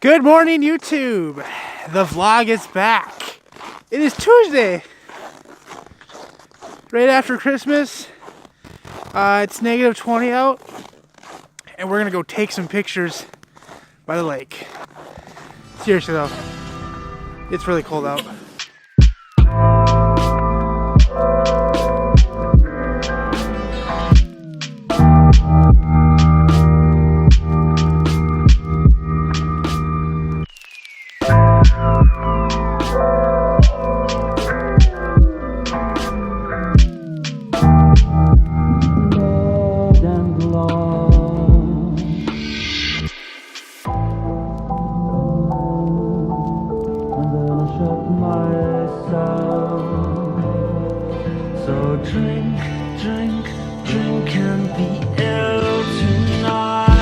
Good morning, YouTube. The vlog is back. It is Tuesday, right after Christmas. It's negative 20 out, and we're gonna go take some pictures by the lake. Seriously though, it's really cold out. So drink, drink, drink and be ill tonight.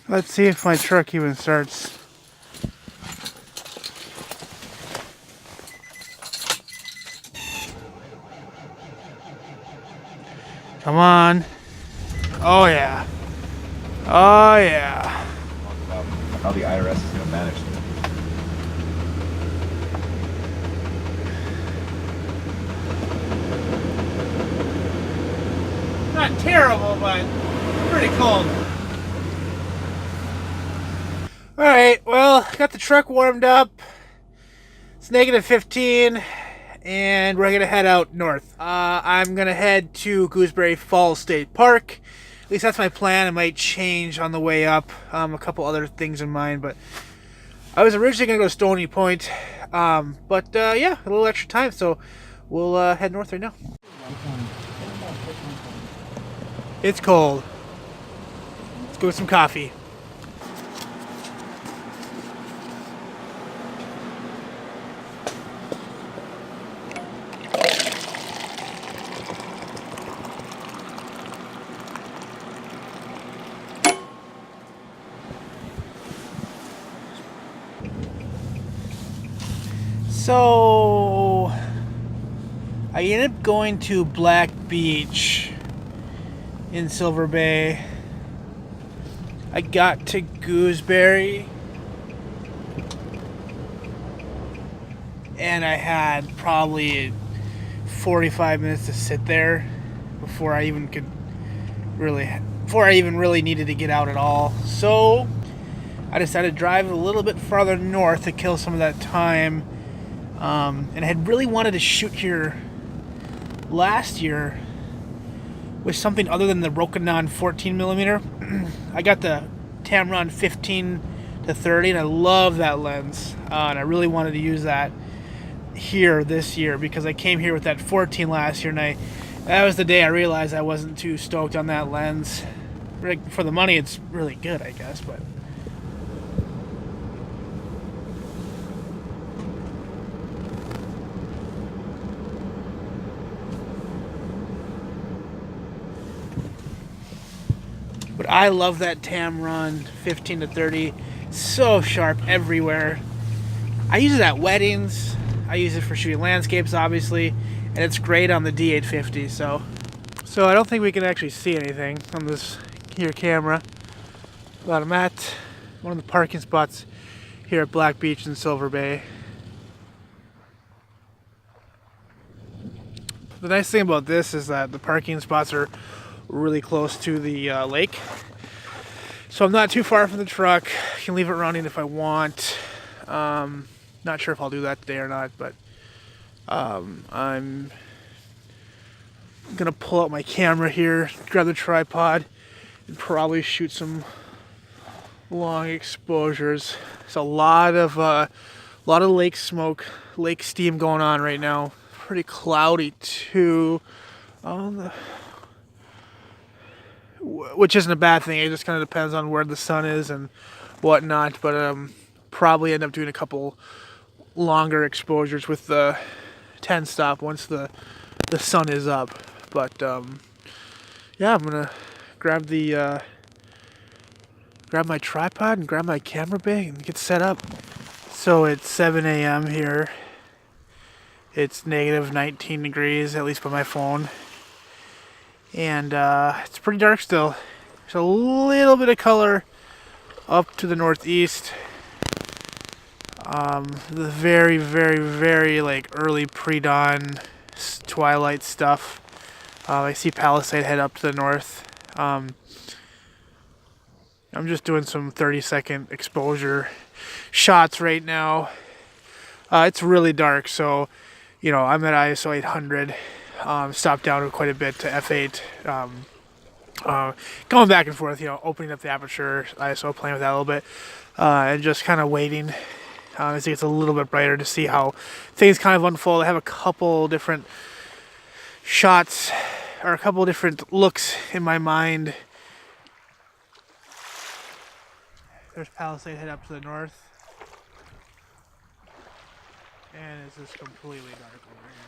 Let's see if my truck even starts. Come on. Oh yeah. Oh yeah. How the IRS is going to manage it. Not terrible, but pretty cold. Alright, well, got the truck warmed up. It's negative 15, and we're going to head out north. I'm going to head to Gooseberry Falls State Park. At least that's my plan. It might change on the way up. A couple other things in mind, but I was originally going to go to Stony Point. Yeah, a little extra time, so we'll head north right now. It's cold. Let's go get some coffee. So I ended up going to Black Beach in Silver Bay. I got to Gooseberry and I had probably 45 minutes to sit there before I even really needed to get out at all. So I decided to drive a little bit farther north to kill some of that time. And I had really wanted to shoot here last year with something other than the Rokinon 14mm. I got the Tamron 15-30, and I love that lens. And I really wanted to use that here this year because I came here with that 14 last year, and that was the day I realized I wasn't too stoked on that lens. For the money, it's really good, I guess, but. But I love that Tamron 15-30. So sharp everywhere. I use it at weddings. I use it for shooting landscapes, obviously. And it's great on the D850. So I don't think we can actually see anything on this here camera. But I'm at one of the parking spots here at Black Beach in Silver Bay. The nice thing about this is that the parking spots are really close to the lake, so I'm not too far from the truck. I can leave it running if I want. Not sure if I'll do that today or not, but I'm gonna pull out my camera here, grab the tripod, and probably shoot some long exposures. There's a lot of lake smoke, lake steam going on right now. Pretty cloudy too. Which isn't a bad thing. It just kind of depends on where the sun is and whatnot. But probably end up doing a couple longer exposures with the 10 stop once the sun is up. But yeah, I'm gonna grab my tripod and grab my camera bag and get set up. So it's 7 a.m. here. It's negative 19 degrees, at least by my phone. And it's pretty dark still. There's There's a little bit of color up to the northeast. The very, very, very like early pre-dawn twilight stuff. I see Palisade head up to the north. I'm just doing some 30-second exposure shots right now. It's really dark, so you know I'm at ISO 800. Stopped down quite a bit to f8. Going back and forth, you know, opening up the aperture, ISO, playing with that a little bit, and just kind of waiting as it gets a little bit brighter to see how things kind of unfold. I have a couple different shots or a couple different looks in my mind. There's Palisade head up to the north, and it's just completely dark over here.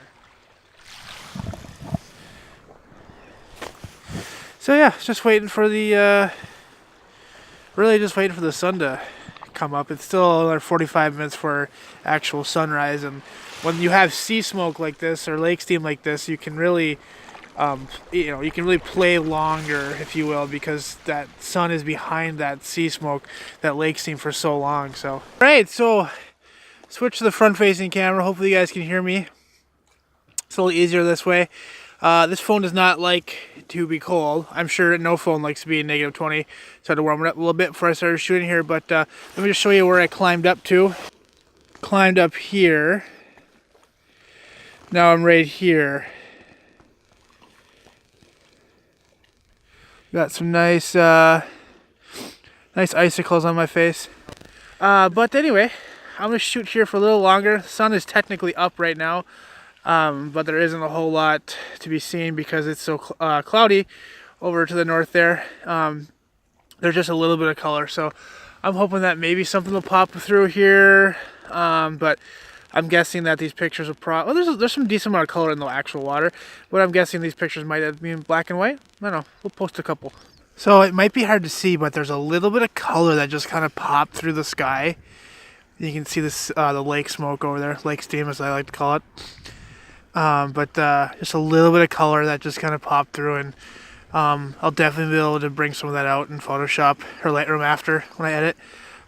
So yeah, just waiting for the really just waiting for the sun to come up. It's still another 45 minutes for actual sunrise, and when you have sea smoke like this or lake steam like this, you can really you know, you can really play longer, if you will, because that sun is behind that sea smoke, that lake steam for so long. So right, so switch to the front facing camera. Hopefully you guys can hear me. It's a little easier this way. This phone does not like to be cold. I'm sure no phone likes to be in -20, so I had to warm it up a little bit before I started shooting here. But let me just show you where I climbed up to. Climbed up here. Now I'm right here. Got some nice nice icicles on my face. But anyway, I'm gonna shoot here for a little longer. The sun is technically up right now. But there isn't a whole lot to be seen because it's so cloudy over to the north there. There's just a little bit of color, so I'm hoping that maybe something will pop through here. But I'm guessing that these pictures will there's some decent amount of color in the actual water, but I'm guessing these pictures might be in black and white. I don't know. We'll post a couple. So it might be hard to see, but there's a little bit of color that just kind of popped through the sky. You can see this the lake smoke over there, lake steam as I like to call it. But just a little bit of color that just kind of popped through, and I'll definitely be able to bring some of that out in Photoshop or Lightroom after when I edit.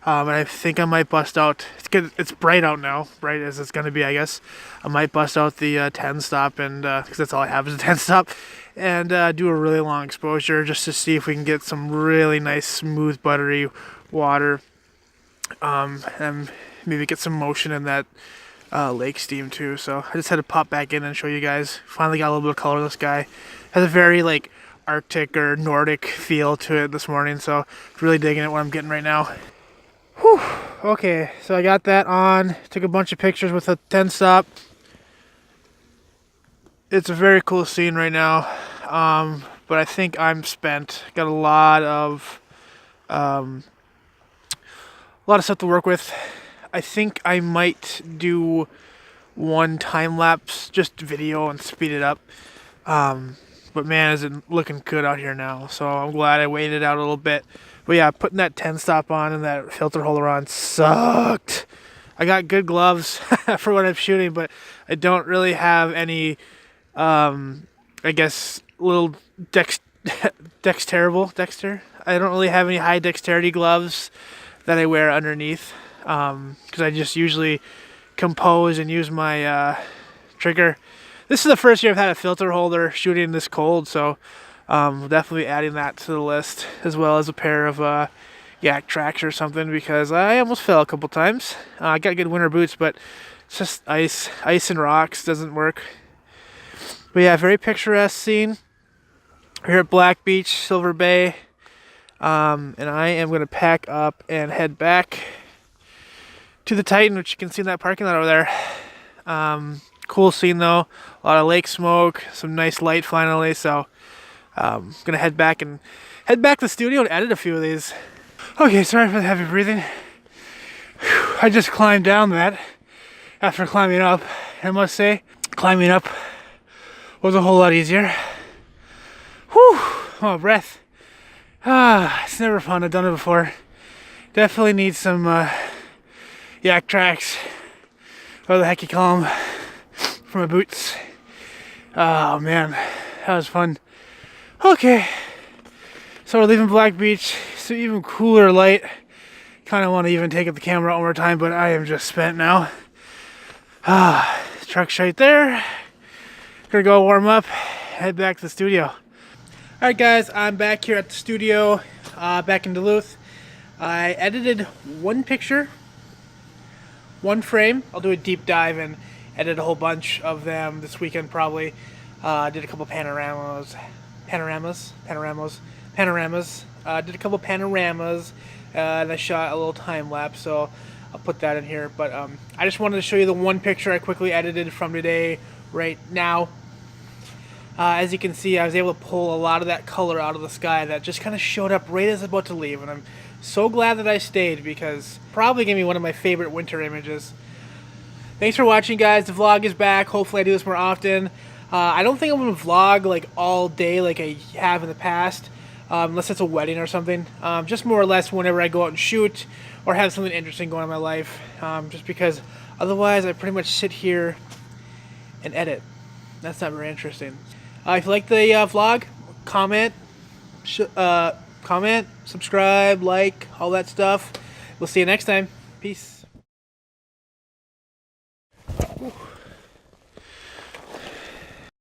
And I think I might bust out. It's good. It's bright out now, bright as it's going to be, I guess. I might bust out the 10 stop, and because that's all I have is a 10 stop, and do a really long exposure just to see if we can get some really nice, smooth, buttery water, and maybe get some motion in that lake steam too. So I just had to pop back in and show you guys. Finally got a little bit of color in the sky. Has a very like Arctic or Nordic feel to it this morning, so really digging it what I'm getting right now. Whew. Okay, so I got that on. Took a bunch of pictures with a 10 stop. It's a very cool scene right now, but I think I'm spent. Got a lot of stuff to work with. I think I might do one time lapse, just video and speed it up. But man, is it looking good out here now. So I'm glad I waited out a little bit. But yeah, putting that 10 stop on and that filter holder on sucked. I got good gloves for what I'm shooting, but I don't really have any, I guess, little Dexter. I don't really have any high dexterity gloves that I wear underneath. Because I just usually compose and use my trigger. This is the first year I've had a filter holder shooting this cold, so definitely adding that to the list, as well as a pair of yak tracks or something, because I almost fell a couple times. I got good winter boots, but it's just ice and rocks doesn't work. But yeah, very picturesque scene. We're here at Black Beach, Silver Bay, and I am going to pack up and head back to the Titan, which you can see in that parking lot over there. Cool scene though, a lot of lake smoke, some nice light finally, so I'm gonna head back to the studio and edit a few of these. Okay, sorry for the heavy breathing. Whew, I just climbed down that after climbing up. I must say, climbing up was a whole lot easier. Whew, oh, breath. It's never fun, I've done it before. Definitely need some yak tracks, what the heck you call them, for my boots. Oh man, that was fun. Okay, So we're leaving Black Beach. So even cooler light. Kind of want to even take up the camera one more time, but I am just spent now. Truck's right there. Gonna go warm up, head back to the studio. Alright guys, I'm back here at the studio, back in Duluth. I edited one picture, one frame. I'll do a deep dive and edit a whole bunch of them this weekend probably. Did a couple panoramas. Did a couple panoramas, and I shot a little time lapse, so I'll put that in here. But I just wanted to show you the one picture I quickly edited from today, right now. As you can see, I was able to pull a lot of that color out of the sky that just kind of showed up right as I was about to leave, and I'm so glad that I stayed because probably gave me one of my favorite winter images. Thanks for watching, guys. The vlog is back. Hopefully I do this more often. I don't think I'm going to vlog like all day like I have in the past, unless it's a wedding or something. Just more or less whenever I go out and shoot or have something interesting going on in my life. Just because otherwise I pretty much sit here and edit. That's not very interesting. If you like the vlog, comment, subscribe, like, all that stuff. We'll see you next time. Peace.